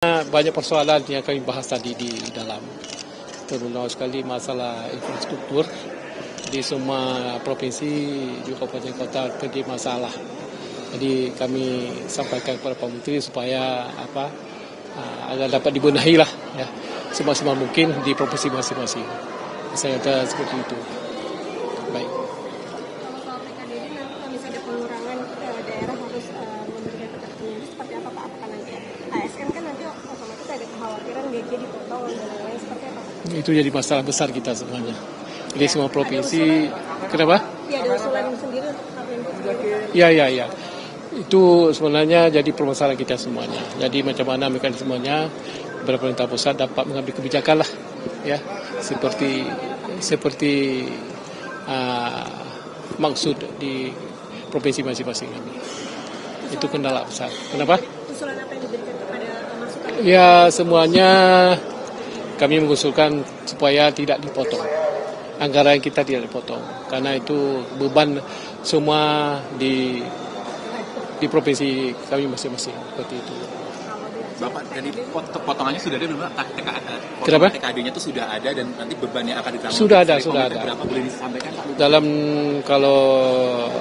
Banyak persoalan yang kami bahas tadi di dalam, terutama sekali masalah infrastruktur di semua provinsi di kabupaten kota terjadi masalah. Jadi kami sampaikan kepada Pak Menteri supaya agar dapat dibenahi lah ya semaksimal mungkin di provinsi masing-masing. Saya kata seperti itu. Baik. Kalau soal PKD ini nanti kalau misalnya ada pengurangan daerah harus memberikan ketertiban seperti apa Pak? Apakah nanti ASN kan nanti otomatis ada kekhawatiran gaji dipotong dan lain-lain seperti apa Pak? Itu jadi masalah besar kita sebenarnya. Jadi semua provinsi, kenapa? Ya ada usulan sendiri untuk KPMK. Ya. Itu sebenarnya jadi permasalahan kita semuanya. Jadi macam mana mekanismenya pemerintah pusat dapat mengambil kebijakan lah, ya seperti maksud di provinsi masing-masing kami. Itu kendala besar. Kenapa? Usulan apa yang diberikan kepada masukan? Ya semuanya kami mengusulkan supaya tidak dipotong. Anggaran kita tidak dipotong karena itu beban semua di provinsi kami masing-masing seperti itu. Bapak, jadi potongannya sudah ada belum? Kenapa? TKD-nya itu sudah ada dan nanti bebannya akan ditanggung. Sudah ada. Berapa boleh disampaikan Pak? Dalam kalau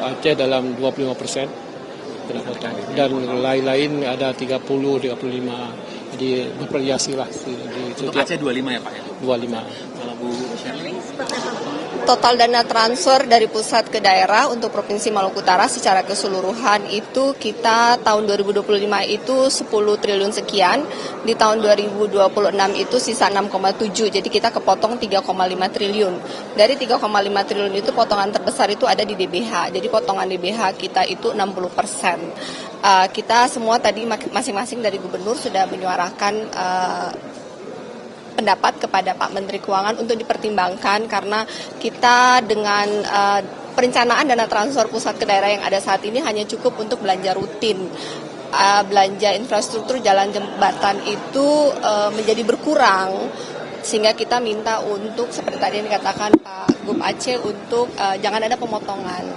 Aceh dalam 25% tidak potong dan lain-lain ada 30, 35. Jadi bervariasi lah Untuk Aceh 25 ya Pak ya? 25. Kalau Bu Shirley? Total dana transfer dari pusat ke daerah untuk Provinsi Maluku Utara secara keseluruhan itu kita tahun 2025 itu 10 triliun sekian, di tahun 2026 itu sisa 6,7, jadi kita kepotong 3,5 triliun. Dari 3,5 triliun itu potongan terbesar itu ada di DBH, jadi potongan DBH kita itu 60%. Kita semua tadi masing-masing dari gubernur sudah menyuarakan pendapat kepada Pak Menteri Keuangan untuk dipertimbangkan karena kita dengan perencanaan dana transfer pusat ke daerah yang ada saat ini hanya cukup untuk belanja rutin. Belanja infrastruktur jalan jembatan itu menjadi berkurang sehingga kita minta untuk seperti tadi yang dikatakan Pak Gub Aceh untuk jangan ada pemotongan.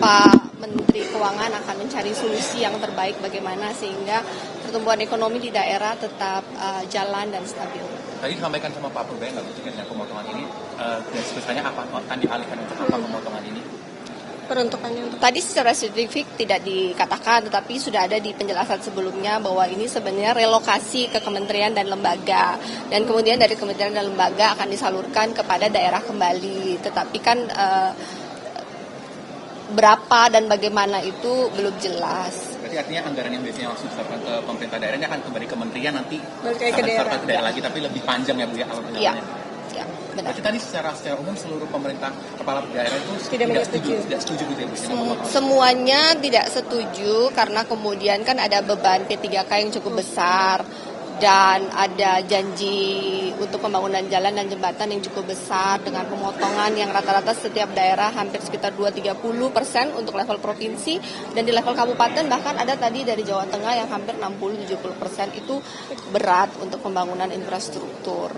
Pak Menteri Keuangan akan mencari solusi yang terbaik bagaimana sehingga pertumbuhan ekonomi di daerah tetap jalan dan stabil. Tadi disampaikan sama Pak Purba nggak untuk dengan pemotongan ini, dan sebesarnya apa akan dialihkan untuk apa pemotongan ini? Peruntukannya untuk Tadi secara spesifik tidak dikatakan, tetapi sudah ada di penjelasan sebelumnya bahwa ini sebenarnya relokasi ke kementerian dan lembaga. Dan kemudian dari kementerian dan lembaga akan disalurkan kepada daerah kembali. Tetapi kan berapa dan bagaimana itu belum jelas. Berarti artinya anggaran yang biasanya langsung diserahkan ke pemerintah daerah ini akan kembali ke kementerian nanti balik ke akan diserahkan ke daerah Ya. lagi, tapi lebih panjang ya Bu ya kalau Iya, penyalurannya. ya, benar. Berarti tadi secara umum seluruh pemerintah kepala daerah itu Tidak setuju gitu ya Bu? Semuanya tidak setuju karena kemudian kan ada beban P3K yang cukup besar dan ada janji untuk pembangunan jalan dan jembatan yang cukup besar dengan pemotongan yang rata-rata setiap daerah hampir sekitar 2-30% untuk level provinsi dan di level kabupaten bahkan ada tadi dari Jawa Tengah yang hampir 60-70% itu berat untuk pembangunan infrastruktur.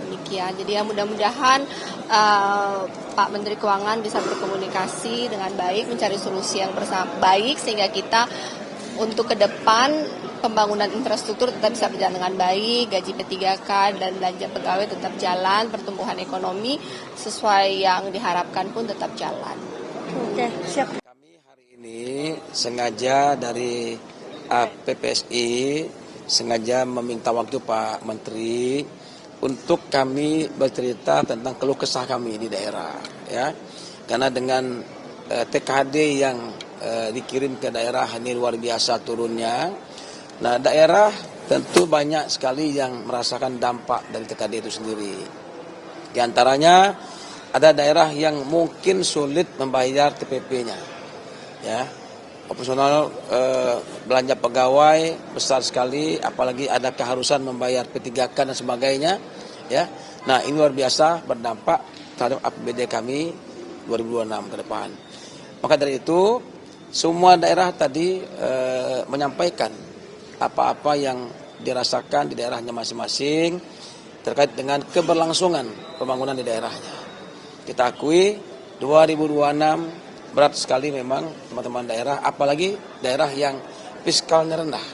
Demikian. Jadi ya mudah-mudahan Pak Menteri Keuangan bisa berkomunikasi dengan baik, mencari solusi yang baik sehingga kita untuk ke depan pembangunan infrastruktur tetap bisa berjalan dengan baik, gaji P3K dan belanja pegawai tetap jalan, pertumbuhan ekonomi sesuai yang diharapkan pun tetap jalan. Oke, siap. Kami hari ini sengaja dari PPSI sengaja meminta waktu Pak Menteri untuk kami bercerita tentang keluh kesah kami di daerah, ya. Karena dengan TKD yang dikirim ke daerah ini luar biasa turunnya. Nah, daerah tentu banyak sekali yang merasakan dampak dari TKD itu sendiri. Di antaranya ada daerah yang mungkin sulit membayar TPP-nya, ya. Operasional belanja pegawai besar sekali, apalagi ada keharusan membayar P3K dan sebagainya, ya. Nah, ini luar biasa berdampak terhadap APBD kami 2026 ke depan. Maka dari itu semua daerah tadi menyampaikan apa-apa yang dirasakan di daerahnya masing-masing terkait dengan keberlangsungan pembangunan di daerahnya. Kita akui 2026 berat sekali memang teman-teman daerah, apalagi daerah yang fiskalnya rendah,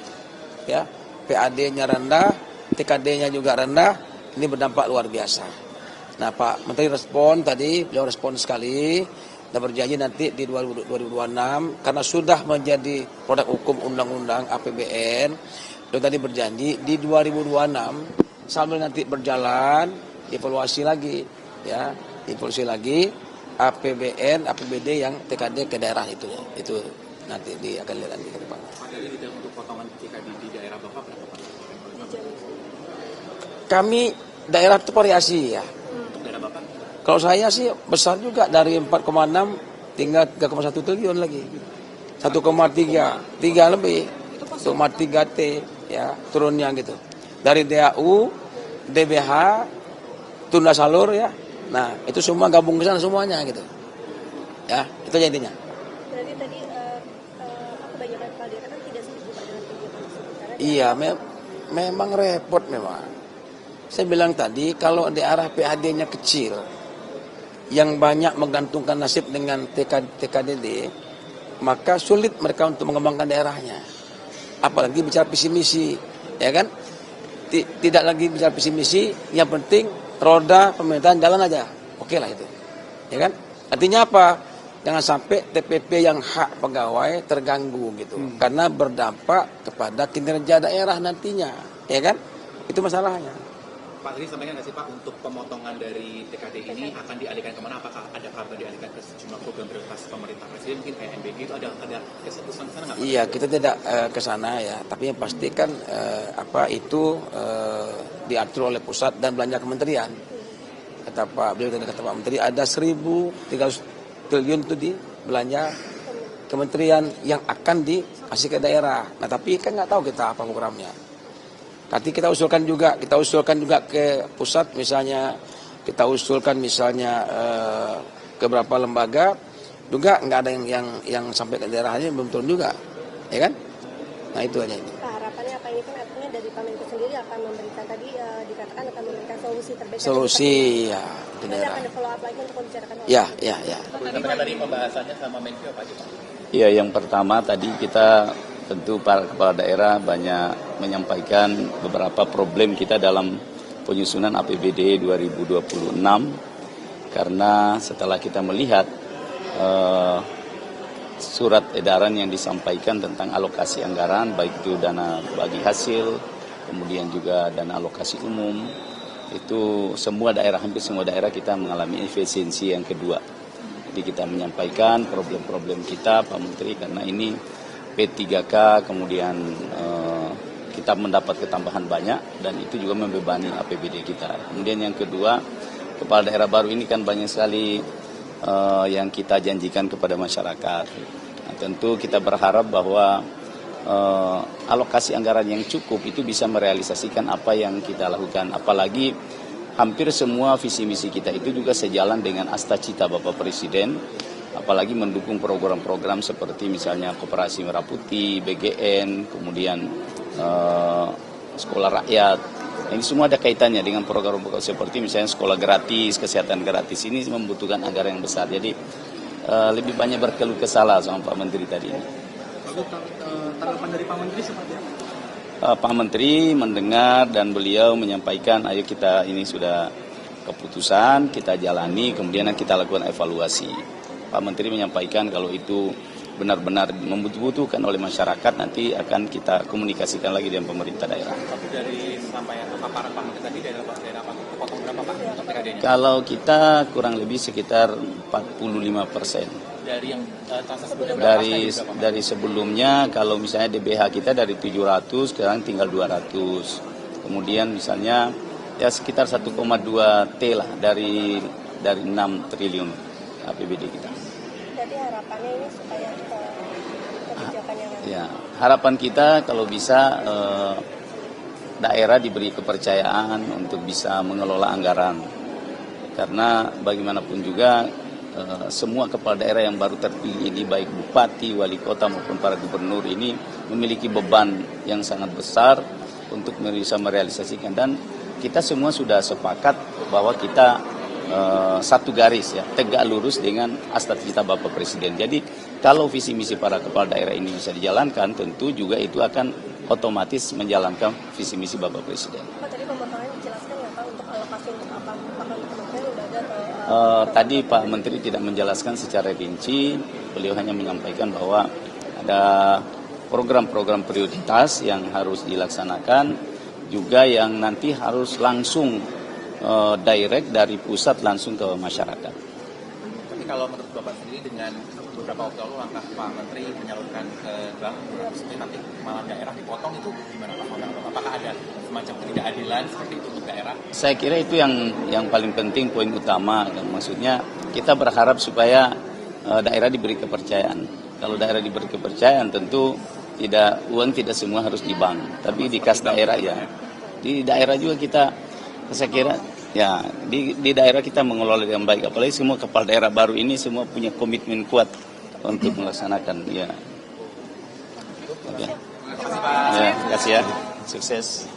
ya, PAD-nya rendah, TKD-nya juga rendah, ini berdampak luar biasa. Nah, Pak Menteri respon tadi, beliau respon sekali, dan berjanji nanti di 2026, karena sudah menjadi produk hukum undang-undang APBN, beliau tadi berjanji di 2026, sambil nanti berjalan, evaluasi lagi, ya, evaluasi lagi APBN, APBD yang TKD ke daerah itu nanti akan lihat nanti ke depan. Pak, dari untuk potongan TKD di daerah Bapak berapa Pak? Kami daerah itu variasi ya. Untuk daerah Bapak? Kalau saya sih besar juga dari 4,6 tinggal 3,1 triliun lagi. 1,3 lebih. 1,3 T ya turunnya gitu. Dari DAU, DBH, tunda salur ya. Nah, itu semua gabung ke sana semuanya gitu. Ya, itu aja intinya. Berarti tadi kebanyakan kepala daerah kan tidak setuju dengan kegiatan tersebut. Iya, memang repot memang. Saya bilang tadi kalau daerah PAD-nya kecil, yang banyak menggantungkan nasib dengan TKDD, maka sulit mereka untuk mengembangkan daerahnya. Apalagi bicara visi misi, ya kan? Tidak lagi bicara visi misi, yang penting roda pemerintahan jalan aja, oke lah itu, ya kan? Artinya apa? Jangan sampai TPP yang hak pegawai terganggu gitu, karena berdampak kepada kinerja daerah nantinya, ya kan? Itu masalahnya. Pak, tadi sampaikan nggak sih Pak, untuk pemotongan dari TKD ini akan dialihkan kemana? Apakah ada kabar dialihkan ke sejumlah program prioritas pemerintah presiden, mungkin kayak MBG itu ada kesatuan sana nggak Pak? Iya, kita tidak ke sana ya, tapi yang pasti kan itu diatur oleh pusat dan belanja kementerian. Kata Pak Menteri ada 1.300 triliun itu di belanja kementerian yang akan dikasih ke daerah. Nah, tapi kan nggak tahu kita apa programnya. Nanti kita usulkan juga ke pusat, misalnya kita usulkan misalnya ke beberapa lembaga juga nggak ada yang sampai ke daerahnya belum turun juga, ya kan? Nah itu aja. Pak, harapannya apa ini kan artinya dari Pak Menko sendiri akan memberikan tadi dikatakan akan memberikan solusi terbaik. Solusi ya di nanti daerah. akan follow up lagi untuk membicarakan. Ya. Sampaikan tadi pembahasannya sama Menkyu apa aja Pak? Ya, yang pertama tadi kita tentu para kepala daerah banyak menyampaikan beberapa problem kita dalam penyusunan APBD 2026 karena setelah kita melihat surat edaran yang disampaikan tentang alokasi anggaran baik itu dana bagi hasil kemudian juga dana alokasi umum itu hampir semua daerah kita mengalami efisiensi yang kedua. Jadi kita menyampaikan problem-problem kita Pak Menteri karena ini P3K kemudian kita mendapat ketambahan banyak dan itu juga membebani APBD kita. Kemudian yang kedua, kepala daerah baru ini kan banyak sekali yang kita janjikan kepada masyarakat. Nah, tentu kita berharap bahwa alokasi anggaran yang cukup itu bisa merealisasikan apa yang kita lakukan. Apalagi hampir semua visi misi kita itu juga sejalan dengan asta-cita Bapak Presiden. Apalagi mendukung program-program seperti misalnya Koperasi Merah Putih, BGN, kemudian sekolah rakyat. Ini semua ada kaitannya dengan program-program seperti misalnya sekolah gratis, kesehatan gratis. Ini membutuhkan anggaran yang besar. Jadi lebih banyak berkeluh kesah sama Pak Menteri tadi. Tanggapan dari Pak Menteri seperti apa? Pak Menteri mendengar dan beliau menyampaikan, ayo kita ini sudah keputusan, kita jalani, kemudian kita lakukan evaluasi. Pak Menteri menyampaikan kalau itu benar-benar membutuhkan oleh masyarakat, nanti akan kita komunikasikan lagi dengan pemerintah daerah. Tapi dari sampaian paparan Pak Menteri tadi, daerah potong berapa Pak untuk TKD-nya? Kalau kita kurang lebih sekitar 45%. Dari yang transaksi sebelumnya berapa? Dari sebelumnya kalau misalnya DBH kita dari 700 sekarang tinggal 200. Kemudian misalnya ya sekitar 1,2 T lah dari 6 triliun APBD kita. Jadi harapannya ini supaya kebijakan yang Ya, harapan kita kalau bisa daerah diberi kepercayaan untuk bisa mengelola anggaran. Karena bagaimanapun juga semua kepala daerah yang baru terpilih ini baik bupati, wali kota maupun para gubernur ini memiliki beban yang sangat besar untuk bisa merealisasikan dan kita semua sudah sepakat bahwa kita satu garis ya, tegak lurus dengan asta-cita Bapak Presiden. Jadi kalau visi misi para kepala daerah ini bisa dijalankan, tentu juga itu akan otomatis menjalankan visi misi Bapak Presiden. Pak, tadi pemotongannya dijelaskan nggak Pak untuk alokasi untuk apa? Apakah kementerian udah ada atau Tadi Pak Menteri tidak menjelaskan secara rinci, beliau hanya menyampaikan bahwa ada program-program prioritas yang harus dilaksanakan, juga yang nanti harus langsung direct dari pusat langsung ke masyarakat. Tapi kalau menurut Bapak sendiri dengan beberapa waktu lalu langkah Pak Menteri menyalurkan ke bank nanti malah daerah dipotong, itu gimana Pak? Apakah ada semacam ketidakadilan seperti itu untuk daerah? Saya kira itu yang paling penting, poin utama. Dan maksudnya kita berharap supaya daerah diberi kepercayaan. Kalau daerah diberi kepercayaan tentu uang tidak semua harus di bank, tapi di kas daerah ya. Di daerah juga kita, saya kira ya di daerah kita mengelola dengan baik. Apalagi semua kepala daerah baru ini semua punya komitmen kuat untuk melaksanakan ya. Terima kasih ya, sukses.